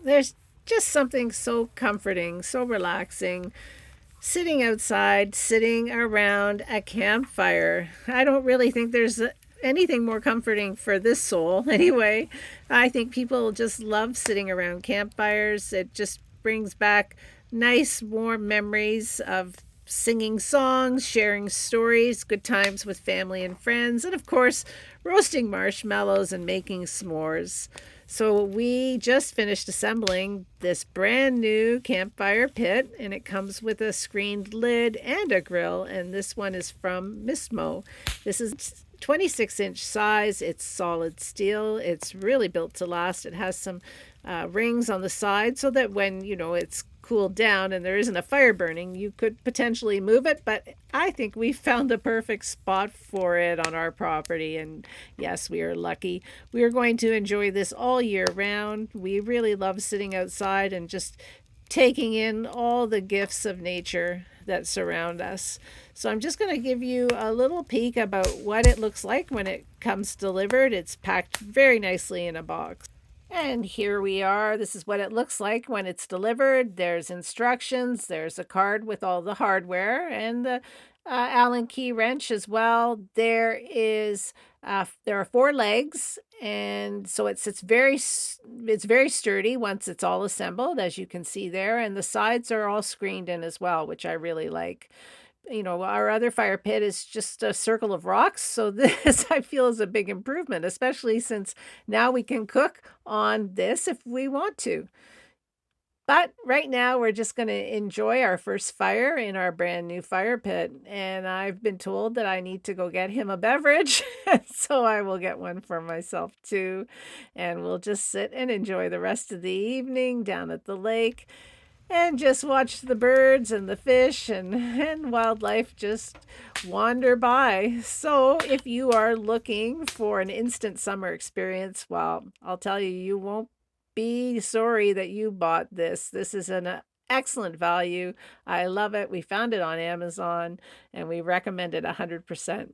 There's just something so comforting, so relaxing, sitting outside, sitting around a campfire. I don't really think there's anything more comforting for this soul, anyway. I think people just love sitting around campfires. It just brings back nice, warm memories of singing songs, sharing stories, good times with family and friends, and of course, roasting marshmallows and making s'mores. So we just finished assembling this brand new campfire pit, and it comes with a screened lid and a grill, and this one is from Mistmo. This is 26-inch size. It's solid steel. It's really built to last. It has some rings on the side so that when it's cooled down and there isn't a fire burning, you could potentially move it. But I think we found the perfect spot for it on our property, and yes, we are lucky. We are going to enjoy this all year round. We really love sitting outside and just taking in all the gifts of nature that surround us. So I'm just going to give you a little peek about what it looks like when it comes delivered. It's packed very nicely in a box. And here we are. This is what it looks like when it's delivered. There's instructions. There's a card with all the hardware and the Allen key wrench as well. There are four legs, and so it's very sturdy once it's all assembled, as you can see there. And the sides are all screened in as well, which I really like. Our other fire pit is just a circle of rocks. So this I feel is a big improvement, especially since now we can cook on this if we want to. But right now we're just going to enjoy our first fire in our brand new fire pit. And I've been told that I need to go get him a beverage. So I will get one for myself too. And we'll just sit and enjoy the rest of the evening down at the lake and just watch the birds and the fish and wildlife just wander by. So, if you are looking for an instant summer experience, well, I'll tell you, you won't be sorry that you bought this. This is an excellent value. I love it. We found it on Amazon and we recommend it 100%.